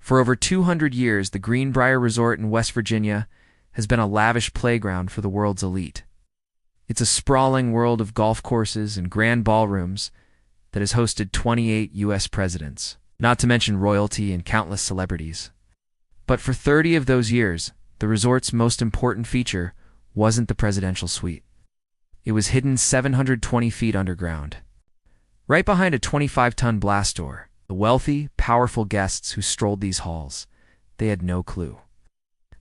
For over 200 years, the Greenbrier Resort in West Virginia has been a lavish playground for the world's elite. It's a sprawling world of golf courses and grand ballrooms that has hosted 28 U.S. presidents, not to mention royalty and countless celebrities. But for 30 of those years, the resort's most important feature wasn't the presidential suite. It was hidden 720 feet underground. Right behind a 25-ton blast door, the wealthy, powerful guests who strolled these halls, they had no clue.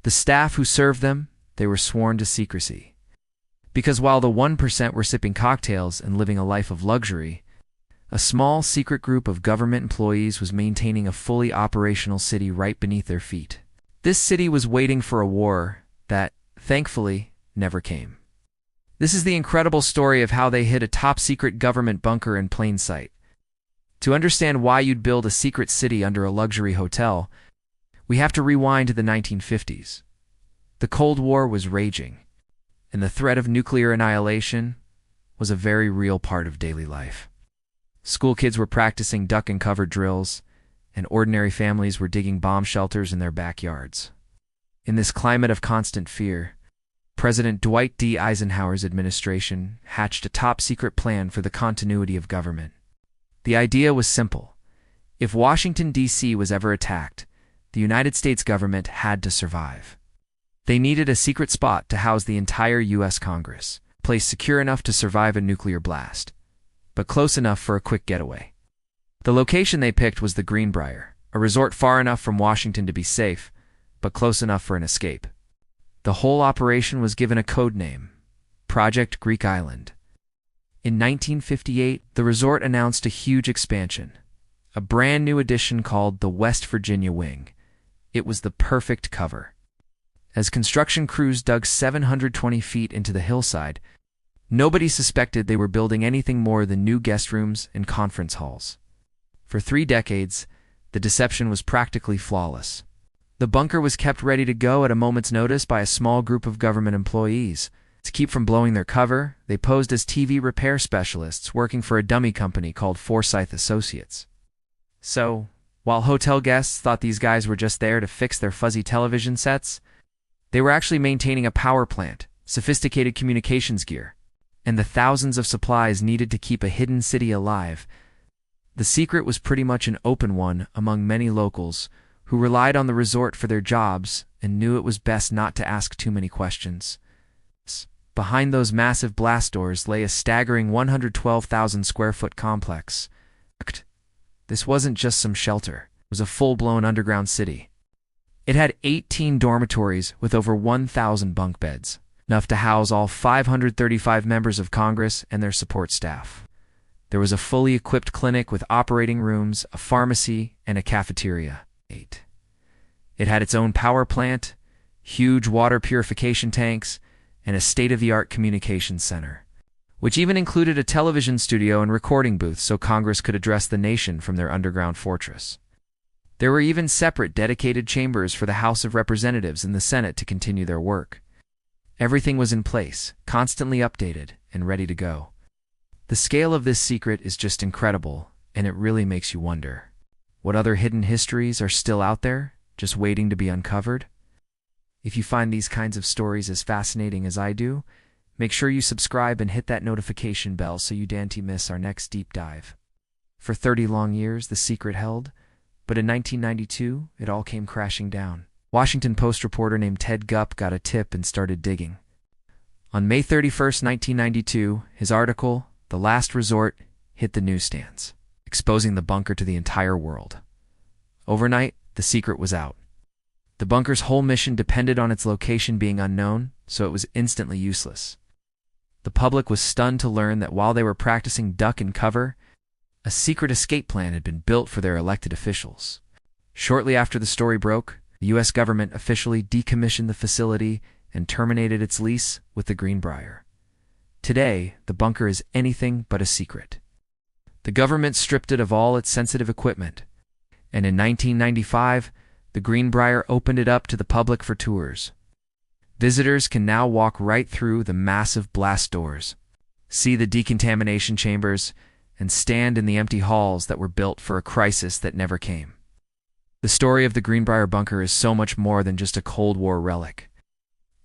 The staff who served them, they were sworn to secrecy. Because while the 1% were sipping cocktails and living a life of luxury, a small secret group of government employees was maintaining a fully operational city right beneath their feet. This city was waiting for a war that, thankfully, never came. This is the incredible story of how they hid a top-secret government bunker in plain sight. To understand why you'd build a secret city under a luxury hotel, we have to rewind to the 1950s. The Cold War was raging, and the threat of nuclear annihilation was a very real part of daily life. School kids were practicing duck and cover drills, and ordinary families were digging bomb shelters in their backyards. In this climate of constant fear, President Dwight D. Eisenhower's administration hatched a top-secret plan for the continuity of government. The idea was simple. If Washington, D.C. was ever attacked, the United States government had to survive. They needed a secret spot to house the entire U.S. Congress, a place secure enough to survive a nuclear blast, but close enough for a quick getaway. The location they picked was the Greenbrier, a resort far enough from Washington to be safe, but close enough for an escape. The whole operation was given a code name, Project Greek Island. In 1958, the resort announced a huge expansion, a brand new addition called the West Virginia Wing. It was the perfect cover. As construction crews dug 720 feet into the hillside, nobody suspected they were building anything more than new guest rooms and conference halls. For 3 decades, the deception was practically flawless. The bunker was kept ready to go at a moment's notice by a small group of government employees. To keep from blowing their cover, they posed as TV repair specialists working for a dummy company called Forsyth Associates. So, while hotel guests thought these guys were just there to fix their fuzzy television sets, they were actually maintaining a power plant, sophisticated communications gear, and the thousands of supplies needed to keep a hidden city alive. The secret was pretty much an open one among many locals who relied on the resort for their jobs and knew it was best not to ask too many questions. Behind those massive blast doors lay a staggering 112,000 square foot complex. This wasn't just some shelter, it was a full-blown underground city. It had 18 dormitories with over 1,000 bunk beds, enough to house all 535 members of Congress and their support staff. There was a fully equipped clinic with operating rooms, a pharmacy, and a cafeteria. It had its own power plant, huge water purification tanks, and a state-of-the-art communications center, which even included a television studio and recording booth so Congress could address the nation from their underground fortress. There were even separate dedicated chambers for the House of Representatives and the Senate to continue their work. Everything was in place, constantly updated, and ready to go. The scale of this secret is just incredible, and it really makes you wonder, what other hidden histories are still out there, just waiting to be uncovered? If you find these kinds of stories as fascinating as I do, make sure you subscribe and hit that notification bell so you don't miss our next deep dive. For 30 long years, the secret held, but in 1992, it all came crashing down. Washington Post reporter named Ted Gupp got a tip and started digging. On May 31st, 1992, his article, The Last Resort, hit the newsstands, exposing the bunker to the entire world. Overnight, the secret was out. The bunker's whole mission depended on its location being unknown, so it was instantly useless. The public was stunned to learn that while they were practicing duck and cover, a secret escape plan had been built for their elected officials. Shortly after the story broke, the U.S. government officially decommissioned the facility and terminated its lease with the Greenbrier. Today, the bunker is anything but a secret. The government stripped it of all its sensitive equipment, and in 1995, the Greenbrier opened it up to the public for tours. Visitors can now walk right through the massive blast doors, see the decontamination chambers, and stand in the empty halls that were built for a crisis that never came. The story of the Greenbrier Bunker is so much more than just a Cold War relic.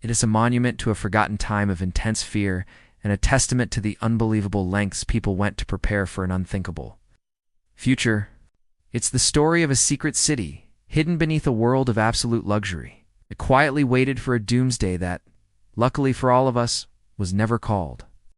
It is a monument to a forgotten time of intense fear and a testament to the unbelievable lengths people went to prepare for an unthinkable future. It's the story of a secret city, hidden beneath a world of absolute luxury. It quietly waited for a doomsday that, luckily for all of us, was never called.